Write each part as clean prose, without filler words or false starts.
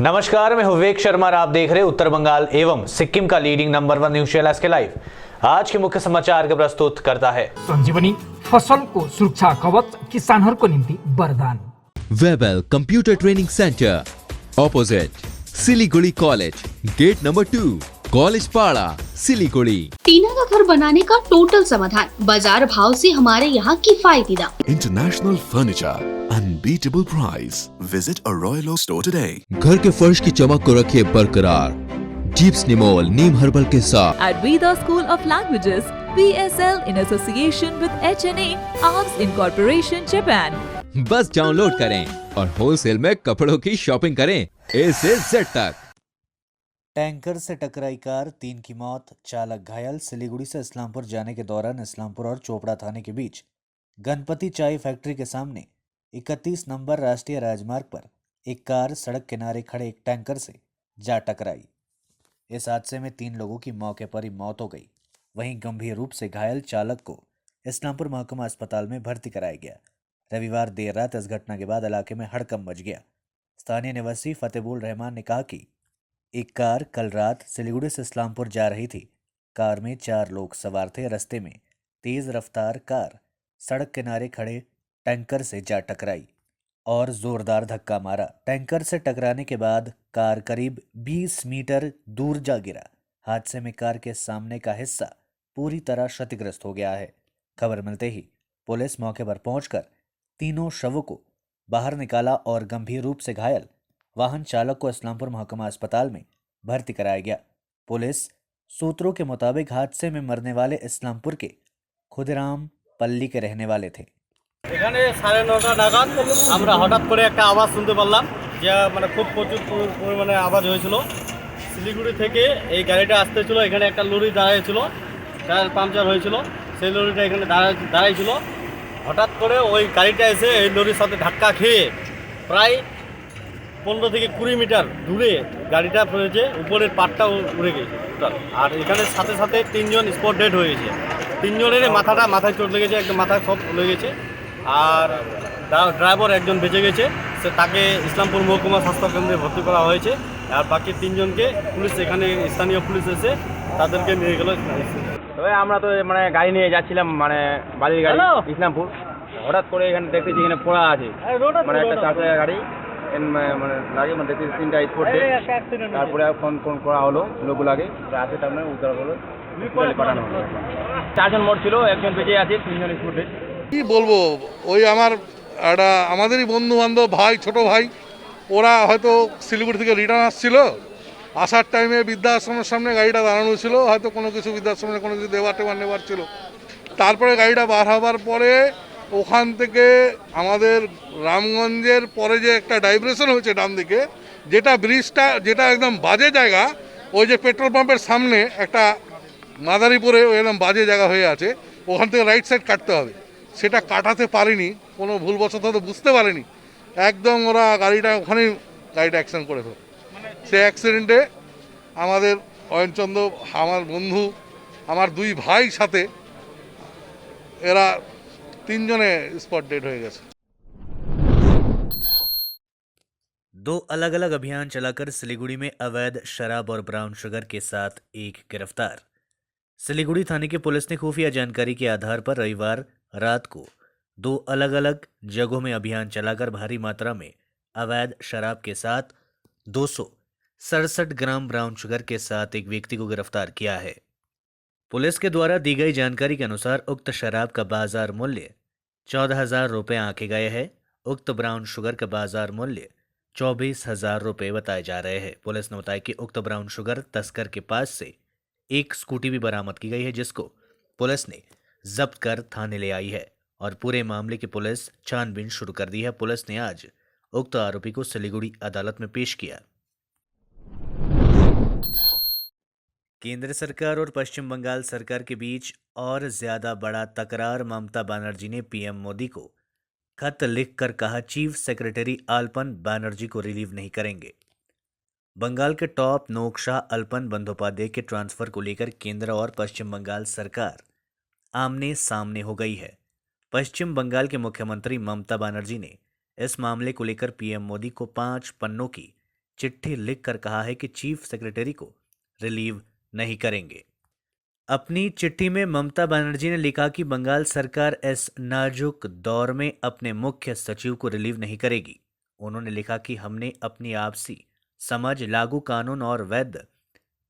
नमस्कार, मैं विवेक शर्मा और आप देख रहे हैं उत्तर बंगाल एवं सिक्किम का लीडिंग नंबर 1 न्यूज चैनल के लाइव। आज के मुख्य समाचार का प्रस्तुत करता है संजीवनी फसल को सुरक्षा कवच किसानहरूको निम्ति वरदान। Webel computer training centre opposite Siliguri college, gate number 2, college Para, Siliguri. टीना का घर बनाने का टोटल समाधान, बाजार भाव से हमारे यहाँ किफायती दाम। International Furniture, unbeatable price. Visit a Royal Oak store today. घर के फर्श की चमक को रखे बरकरार जीप्स निमोल नीम हर्बल के साथ। At Veda School of Languages, VSL in association with HNA, Arms Incorporation, Japan. बस डाउनलोड करें और होलसेल में कपड़ों की शॉपिंग करें A से Z तक। टैंकर से टकराई कार, 3 की मौत, चालक घायल। सिलीगुड़ी से इस्लामपुर जाने के दौरान इस्लामपुर और चोपड़ा थाने के बीच गणपति चाय फैक्ट्री के सामने 31 नंबर राष्ट्रीय राजमार्ग पर एक कार सड़क किनारे खड़े एक टैंकर से जा टकराई। इस हादसे में 3 लोगों की मौके पर ही मौत हो गई। वहीं गंभीर रूप से घायल चालक को इस्लामपुर महकुमा अस्पताल में भर्ती कराया गया। रविवार देर रात इस घटना के बाद इलाके में हड़कंप मच गया। स्थानीय निवासी फतेहुल रहमान ने कहा कि एक कार कल रात सिलीगुड़ी से इस्लामपुर जा रही थी। कार में 4 लोग सवार थे। रास्ते में तेज रफ्तार कार सड़क किनारे खड़े टैंकर से जा टकराई और जोरदार धक्का मारा। टैंकर से टकराने के बाद कार करीब 20 मीटर दूर जा गिरा। हादसे में कार के सामने का हिस्सा पूरी तरह क्षतिग्रस्त हो गया है। खबर मिलते ही पुलिस मौके पर पहुंचकर तीनों शवों को बाहर निकाला और गंभीर रूप से घायल वाहन चालक को इस्लामपुर महकुमा अस्पताल में भर्ती कराया गया। पुलिस सूत्रों के मुताबिक हादसे में मरने वाले इस्लामपुर के खुदराम पल्ली के रहने वाले थे। এখানে 9:30 নাগাদ আমরা হঠাৎ করে একটা আওয়াজ শুনতে পারলাম, যে মানে খুব প্রচুর পরিমাণে আওয়াজ হয়েছিল। শিলিগুড়ি থেকে এই গাড়িটা আসতেছিল, এখানে একটা লরি দাঁড়িয়েছিল, টায়ার পাংচার হয়েছিল, সেই লরিটা এখানে দাঁড়াইছিল। হঠাৎ করে ওই গাড়িটা এসে এই লরির সাথে ধাক্কা খেয়ে প্রায় 15 থেকে 20 মিটার দূরে গাড়িটা পড়েছে, উপরের পাটটা উড়ে গেছে টোটাল। আর এখানে সাথে সাথে 3 জন স্পট ডেড হয়ে গেছে। 3 জনের মাথায় চোট লেগেছে, একদম মাথায় সব লেগেছে। আর ড্রাইভার একজন বেঁচে গেছে, সে তাকে ইসলামপুর মহকুমা স্বাস্থ্য কেন্দ্রে ভর্তি করা হয়েছে। আর বাকি 3 জনকে পুলিশ, এখানে স্থানীয় পুলিশ এসে তাদেরকে নিয়ে গেল। তবে আমরা তো মানে গাড়ি নিয়ে যাচ্ছিলাম, মানে বালির গাড়ি ইসলামপুর। হঠাৎ করে এখানে দেখতেছি এখানে পোড়া আছে, মানে একটা 4 চাকা গাড়ি মানে লাগে, মানে দেখতেছি 3টা স্পট ডেড। তারপরে ফোন করা হলো লোকগুলাকে, আসে তার মানে উদ্ধার হলো, পাঠানো হলো। 4 জন মোট ছিল, একজন বেঁচে আছে, 3 জন স্পট ডেড। কি বলবো, ওই আমার একটা আমাদেরই বন্ধু বান্ধব ভাই, ছোট ভাই, ওরা হয়তো শিলিগুড়ি থেকে রিটার্ন আসছিল। আসার টাইমে বৃদ্ধাশ্রমের সামনে গাড়িটা দাঁড়ানো ছিল, হয়তো কোনো কিছু বৃদ্ধাশ্রমে কোনো কিছু নেবার ছিল। তারপরে গাড়িটা বার হবার পরে ওখান থেকে আমাদের রামগঞ্জের পরে যে একটা ডাইভারশন হয়েছে ডান দিকে, যেটা ব্রিজটা, যেটা একদম বাজে জায়গা, ওই যে পেট্রোল পাম্পের সামনে একটা মাদারীপুরে একদম বাজে জায়গা হয়ে আছে, ওখান থেকে রাইট সাইড কাটতে হবে। সেটা কাটাতে পারিনি, কোনো ভুলবশত হয়তো বুঝতে পারিনি, একদম ওরা গাড়িটা ওখানেই অ্যাক্সিডেন্ট করে ফেলে। সেই অ্যাক্সিডেন্টে আমাদের অয়নচন্দ্র, আমার বন্ধু, আমার 2 ভাই সাথে, এরা 3 জনে स्पॉट डेड हो गए। 2 अलग अलग अभियान चलाकर सिलीगुड़ी में अवैध शराब और ब्राउन शुगर के साथ एक गिरफ्तार। सिलीगुड़ी थाने की पुलिस ने खुफिया जानकारी के आधार पर रविवार रात को 2 अलग अलग जगहों में अभियान चलाकर भारी मात्रा में अवैध शराब के साथ 267 ग्राम ब्राउन शुगर के साथ एक व्यक्ति को गिरफ्तार किया है। पुलिस के द्वारा दी गई जानकारी के अनुसार उक्त शराब का बाजार मूल्य 14,000 रुपये आंके गए हैं। उक्त ब्राउन शुगर का बाजार मूल्य 24,000 रुपये बताए जा रहे हैं। पुलिस ने बताया कि उक्त ब्राउन शुगर तस्कर के पास से एक स्कूटी भी बरामद की गई है, जिसको पुलिस ने जब्त कर थाने ले आई है और पूरे मामले की पुलिस छानबीन शुरू कर दी है। पुलिस ने आज उक्त आरोपी को सिलीगुड़ी अदालत में पेश किया। केंद्र सरकार और पश्चिम बंगाल सरकार के बीच और ज्यादा बड़ा तकरार। ममता बनर्जी ने पीएम मोदी को खत लिखकर कहा, चीफ सेक्रेटरी अल्पन बनर्जी को रिलीव नहीं करेंगे। बंगाल के टॉप नोकशाह अल्पन बंदोपाध्याय के ट्रांसफर को लेकर केंद्र और पश्चिम बंगाल सरकार आमने सामने हो गई है। पश्चिम बंगाल के मुख्यमंत्री ममता बनर्जी ने इस मामले को लेकर पीएम मोदी को 5 पन्नों की चिट्ठी लिखकर कहा है कि चीफ सेक्रेटरी को रिलीव नहीं करेंगे। अपनी चिट्ठी में ममता बनर्जी ने लिखा कि बंगाल सरकार इस नाजुक दौर में अपने मुख्य सचिव को रिलीव नहीं करेगी। उन्होंने लिखा कि हमने अपनी आपसी समझ, लागू कानून और वैध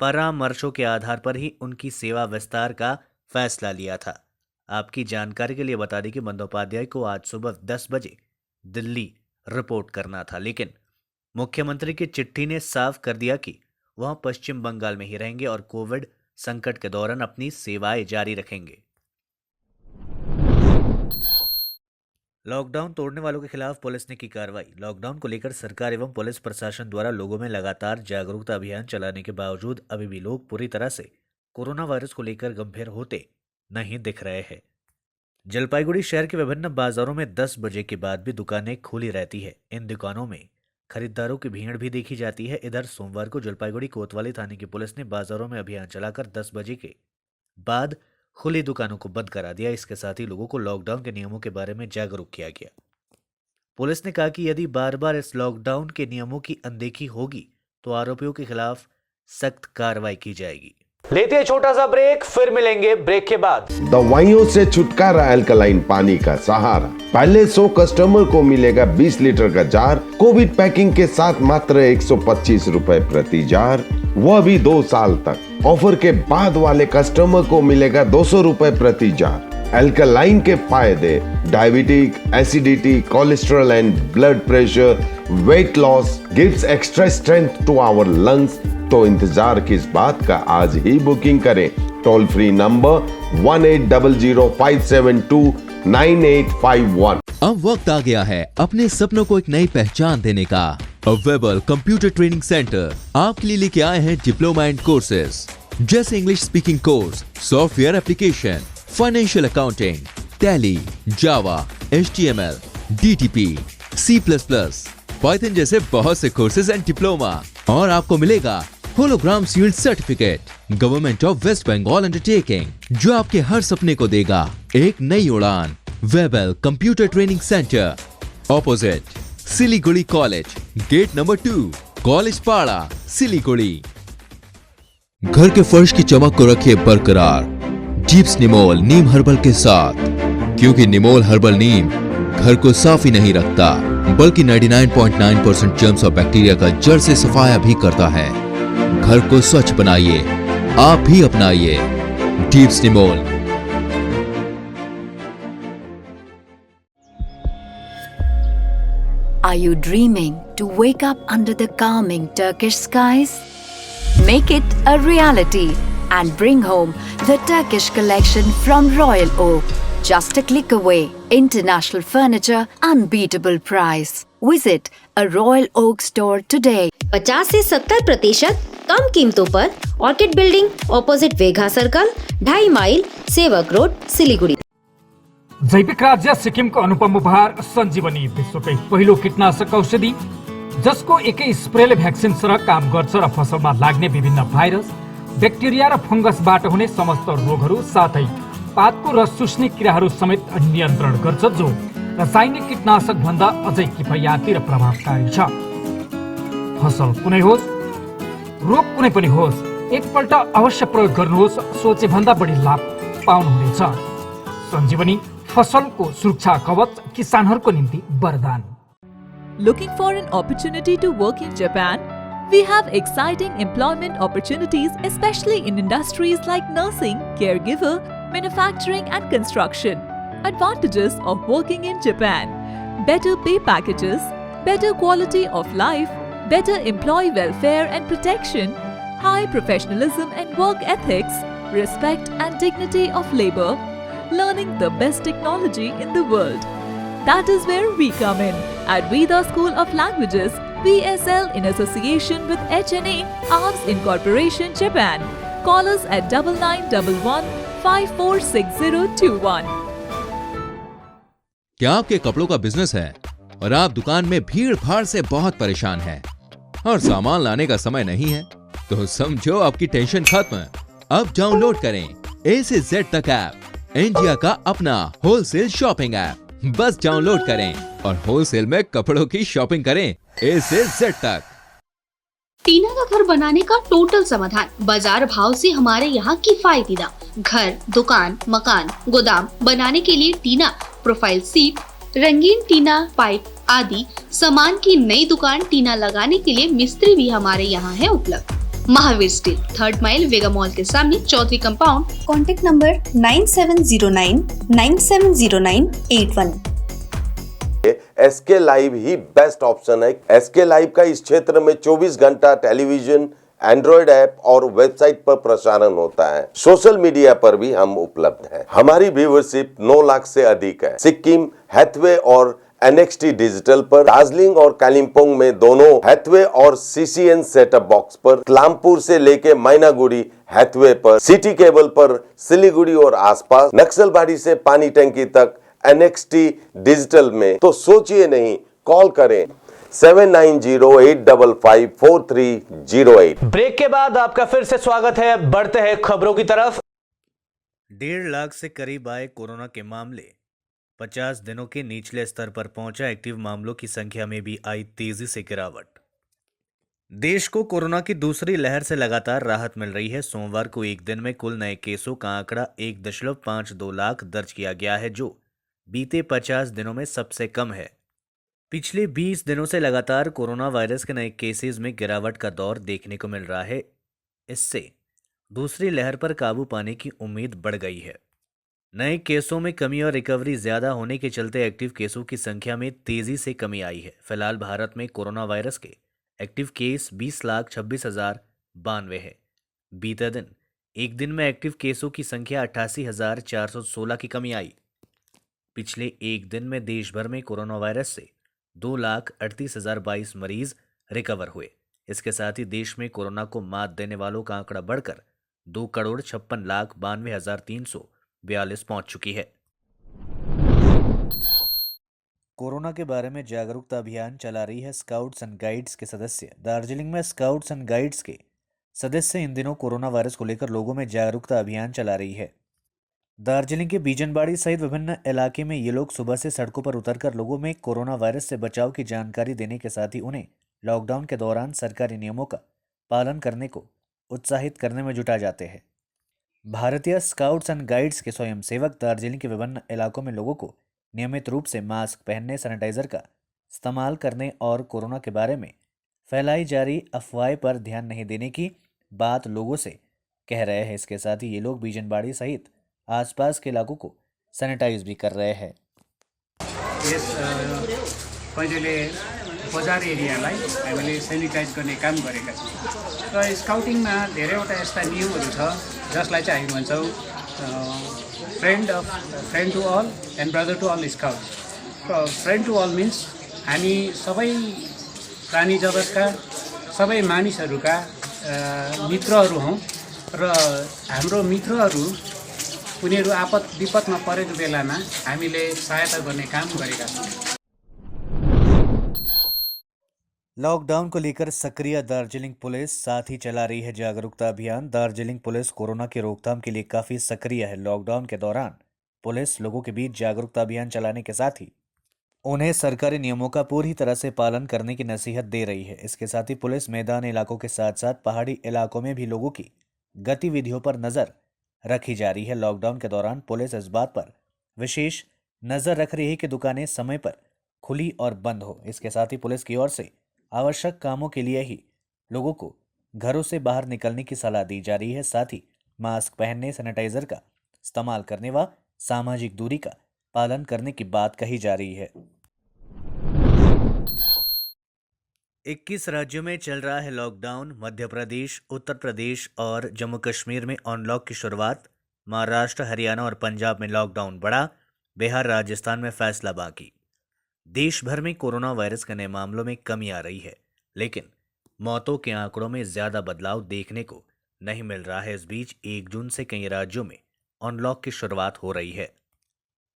परामर्शों के आधार पर ही उनकी सेवा विस्तार का फैसला लिया था। आपकी जानकारी के लिए बता दें कि बंदोपाध्याय को आज सुबह 10 बजे दिल्ली रिपोर्ट करना था, लेकिन मुख्यमंत्री की चिट्ठी ने साफ कर दिया कि वह पश्चिम बंगाल में ही रहेंगे और कोविड संकट के दौरान अपनी सेवाएं जारी रखेंगे। लॉकडाउन तोड़ने वालों के खिलाफ पुलिस ने की कार्रवाई। लॉकडाउन को लेकर सरकार एवं पुलिस प्रशासन द्वारा लोगों में लगातार जागरूकता अभियान चलाने के बावजूद अभी भी लोग पूरी तरह से कोरोना वायरस को लेकर गंभीर होते नहीं दिख रहे हैं। जलपाईगुड़ी शहर के विभिन्न बाजारों में 10 बजे के बाद भी दुकानें खुली रहती है। इन दुकानों में खरीदारों की भीड़ भी देखी जाती है। इधर सोमवार को जलपाईगुड़ी कोतवाली थाने की पुलिस ने बाजारों में अभियान चलाकर 10 बजे के बाद खुली दुकानों को बंद करा दिया। इसके साथ ही लोगों को लॉकडाउन के नियमों के बारे में जागरूक किया गया। पुलिस ने कहा कि यदि बार बार इस लॉकडाउन के नियमों की अनदेखी होगी तो आरोपियों के खिलाफ सख्त कार्रवाई की जाएगी। लेते हैं छोटा सा ब्रेक, फिर मिलेंगे ब्रेक के बाद। दवाइयों से छुटकारा, अल्कलाइन पानी का सहारा। पहले 100 कस्टमर को मिलेगा 20 लीटर का जार, कोविड पैकिंग के साथ मात्र 125 रुपए प्रति जार, वह भी 2 साल तक। ऑफर के बाद वाले कस्टमर को मिलेगा 200 रुपए प्रति जार। अल्कलाइन के फायदे: diabetic, acidity, cholesterol and blood pressure, weight loss, gives extra strength to our lungs. तो इंतजार किस बात का, आज ही बुकिंग करें। Toll free number 180057298851। अब वक्त आ गया है अपने सपनों को एक नई पहचान देने का। वेबल कंप्यूटर ट्रेनिंग सेंटर आपके लिए लेके आए हैं डिप्लोमा एंड कोर्सेज जैसे English speaking course, software application, financial accounting, Tally, Java, HTML, DTP, C++, Python जैसे बहुत से कोर्सेज एंड डिप्लोमा। और आपको मिलेगा hologram sealed certificate government of West Bengal undertaking, जो आपके हर सपने को देगा एक नई उड़ान। Webel computer training centre, opposite Siliguri college, gate number 2, college Para, Siliguri. घर के फर्श की चमक को रखिए बरकरार जीप्स निमोल नीम हर्बल के साथ, क्योंकि निमोल हर्बल नीम घर को साफ ही नहीं रखता बल्कि 99.9% जर्म्स और बैक्टीरिया का जड़ से सफाया भी करता है। घर को स्वच्छ बनाइए, आप भी अपनाइए jeeps Nimol. Are you dreaming to wake up under the calming Turkish skies? Make it a reality and bring home the Turkish collection from Royal Oak. Just a click away. International furniture, unbeatable price. Visit a Royal Oak store today. 50 से 70% कम कीमतों पर orchid building, opposite Vega circle, 2.5 mile, Sevoke road, Siliguri. जैविक राज्य सिक्किमको अनुपम उपहार सञ्जीवनी, विश्वकै पहिलो कीटनाशक औषधि जसको एकै स्प्रेले भ्याक्सिन सरह काम गर्छ र फसलमा लाग्ने विभिन्न भाइरस, ब्याक्टेरिया र फंगसबाट हुने समस्त रोगहरू साथै पातको रस चुस्ने किराहरू समेत नियन्त्रण गर्छ, जो रासायनिक कीटनाशक भन्दा अझै किफायती र प्रभावकारी छ। फसल कुनै होस्, रोग कुनै पनि होस्, एकपल्ट अवश्य प्रयोग गर्नुहोस्, सोचे भन्दा बढी लाभ पाउनुहुनेछ। सञ्जीवनी फसलको सुरक्षा कवच, किसानहरूको निम्ति वरदान। Looking for an opportunity to work in Japan? We have exciting employment opportunities, especially in industries like nursing, caregiver, manufacturing and construction. Advantages of working in Japan: better pay packages, better quality of life, better employee welfare and protection, high professionalism and work ethics, respect and dignity of labor, learning the best technology in the world. That is where we come in at Veda School of Languages, VSL, in association with HNA, Arms Incorporation, Japan. Call us at 9911546021. क्या आपके कपड़ों का business है और आप दुकान में भीड़ भाड़ से बहुत परेशान हैं और सामान लाने का समय नहीं है? तो समझो आपकी टेंशन खत्म। अब डाउनलोड करें A से Z तक ऐप, इंडिया का अपना होलसेल शॉपिंग ऐप। बस डाउनलोड करें और होलसेल में कपड़ों की शॉपिंग करें A से Z तक। टीना का घर बनाने का टोटल समाधान, बाजार भाव से हमारे यहाँ किफायती दाम। घर, दुकान, मकान, गोदाम बनाने के लिए टीना, प्रोफाइल सीट, रंगीन टीना, पाइप आदि सामान की नई दुकान टीना लगाने के लिए मिस्त्री भी हमारे यहाँ है उपलब्ध। Mahavir steel, 3rd mile, Vega mall के सामने, Chaudhary compound. Contact number 9709970981। SK live ही बेस्ट ऑप्शन है। एसके लाइव का इस क्षेत्र में 24 घंटा टेलीविजन, एंड्रॉइड ऐप और वेबसाइट पर प्रसारण होता है। सोशल मीडिया पर भी हम उपलब्ध हैं। हमारी व्यूवरशिप 9 लाख से अधिक है। सिक्किम, हैथवे और NXT डिजिटल पर, दार्जिलिंग और कालिम्पोंग में दोनों हैथवे और CCN सेटअप बॉक्स पर, क्लामपुर से लेके मैनागुड़ी हैथवे पर, सिटी केबल पर, सिलीगुड़ी और आसपास, नक्सलबाड़ी से पानी टंकी तक NXT डिजिटल में। तो सोचिए नहीं, कॉल करें 7908554308। ब्रेक के बाद आपका फिर से स्वागत है। बढ़ते हैं खबरों की तरफ। 1.5 लाख से करीब आए कोरोना के मामले, 50 दिनों के निचले स्तर पर पहुंचा। एक्टिव मामलों की संख्या में भी आई तेजी से गिरावट। देश को कोरोना की दूसरी लहर से लगातार राहत मिल रही है। सोमवार को एक दिन में कुल नए केसों का आंकड़ा 1.52 लाख दर्ज किया गया है, जो बीते 50 दिनों में सबसे कम है। पिछले 20 दिनों से लगातार कोरोना वायरस के नए केसेस में गिरावट का दौर देखने को मिल रहा है। इससे दूसरी लहर पर काबू पाने की उम्मीद बढ़ गई है। नए केसों में कमी और रिकवरी ज्यादा होने के चलते एक्टिव केसों की संख्या में तेजी से कमी आई है। फिलहाल भारत में कोरोना वायरस के एक्टिव केस 20,26,092 है। बीते दिन एक दिन में एक्टिव केसों की संख्या 88,416 की कमी आई। पिछले एक दिन में देश भर में कोरोना वायरस से 2,38,022 मरीज रिकवर हुए। इसके साथ ही देश में कोरोना को मात देने वालों का आंकड़ा बढ़कर 2,56,92,342 पहुंच चुकी है। कोरोना के बारे में जागरूकता अभियान चला रही है स्काउट्स एंड गाइड्स के सदस्य। दार्जिलिंग में स्काउट्स एंड गाइड्स के सदस्य इन दिनों कोरोना वायरस को लेकर लोगों में जागरूकता अभियान चला रही है। दार्जिलिंग के बीजनबाड़ी सहित विभिन्न इलाके में ये लोग सुबह से सड़कों पर उतरकर लोगों में कोरोना वायरस से बचाव की जानकारी देने के साथ ही उन्हें लॉकडाउन के दौरान सरकारी नियमों का पालन करने को उत्साहित करने में जुटा जाते हैं। भारतीय स्काउट्स एंड गाइड्स के स्वयंसेवक दार्जिलिंग के विभिन्न इलाकों में लोगों को नियमित रूप से मास्क पहनने, सैनिटाइजर का इस्तेमाल करने और कोरोना के बारे में फैलाई जा रही अफवाह पर ध्यान नहीं देने की बात लोगों से कह रहे हैं। इसके साथ ही ये लोग बीजनबाड़ी सहित आसपास के इलाकों को सैनिटाइज भी कर रहे हैं। पहिलेले बजार एरियालाई हामीले सेनिटाइज गर्ने काम गरेका छौँ र स्काउटिङमा धेरैवटा यस्ता नियमहरू छ जसलाई चाहिँ हामी भन्छौँ friend to all and brother to all scout. Friend to all means हामी सबै प्राणी जगतका सबै मानिसहरूका मित्रहरू हौँ र हाम्रो मित्रहरू उनीहरू आपद विपदमा परेको बेलामा हामीले सहायता गर्ने काम गरेका छौँ। लॉकडाउन को लेकर सक्रिय दार्जिलिंग पुलिस, साथ ही चला रही है जागरूकता अभियान। दार्जिलिंग पुलिस कोरोना की रोकथाम के लिए काफी सक्रिय है। लॉकडाउन के दौरान पुलिस लोगों के बीच जागरूकता अभियान चलाने के साथ ही उन्हें सरकारी नियमों का पूरी तरह से पालन करने की नसीहत दे रही है। इसके साथ ही पुलिस मैदानी इलाकों के साथ साथ पहाड़ी इलाकों में भी लोगों की गतिविधियों पर नजर रखी जा रही है। लॉकडाउन के दौरान पुलिस इस बात पर विशेष नजर रख रही है कि दुकानें समय पर खुली और बंद हो। इसके साथ ही पुलिस की ओर से आवश्यक कामों के लिए ही लोगों को घरों से बाहर निकलने की सलाह दी जा रही है। साथ ही मास्क पहनने, सैनिटाइजर का इस्तेमाल करने व सामाजिक दूरी का पालन करने की बात कही जा रही है। 21 राज्यों में चल रहा है लॉकडाउन। मध्य प्रदेश, उत्तर प्रदेश और जम्मू कश्मीर में अनलॉक की शुरुआत। महाराष्ट्र, हरियाणा और पंजाब में लॉकडाउन बढ़ा। बिहार, राजस्थान में फैसला बाकी। देश भर में कोरोना वायरस के नए मामलों में कमी आ रही है, लेकिन मौतों के आंकड़ों में ज्यादा बदलाव देखने को नहीं मिल रहा है। इस बीच 1 जून से कई राज्यों में अनलॉक की शुरुआत हो रही है।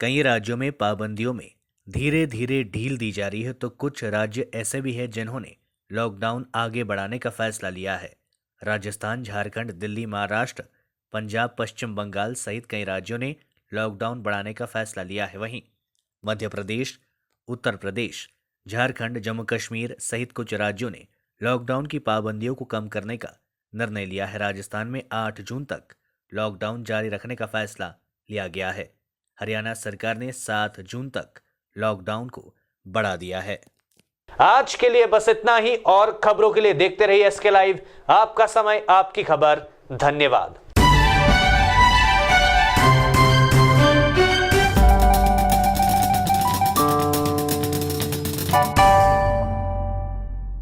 कई राज्यों में पाबंदियों में धीरे धीरे ढील दी जा रही है, तो कुछ राज्य ऐसे भी हैं जिन्होंने लॉकडाउन आगे बढ़ाने का फैसला लिया है। राजस्थान, झारखंड, दिल्ली, महाराष्ट्र, पंजाब, पश्चिम बंगाल सहित कई राज्यों ने लॉकडाउन बढ़ाने का फैसला लिया है। वहीं मध्य प्रदेश, उत्तर प्रदेश, झारखंड, जम्मू कश्मीर सहित कुछ राज्यों ने लॉकडाउन की पाबंदियों को कम करने का निर्णय लिया है। राजस्थान में 8 जून तक लॉकडाउन जारी रखने का फैसला लिया गया है। हरियाणा सरकार ने 7 जून तक लॉकडाउन को बढ़ा दिया है। आज के लिए बस इतना ही, और खबरों के लिए देखते रहिए SK लाइव। आपका समय, आपकी खबर। धन्यवाद।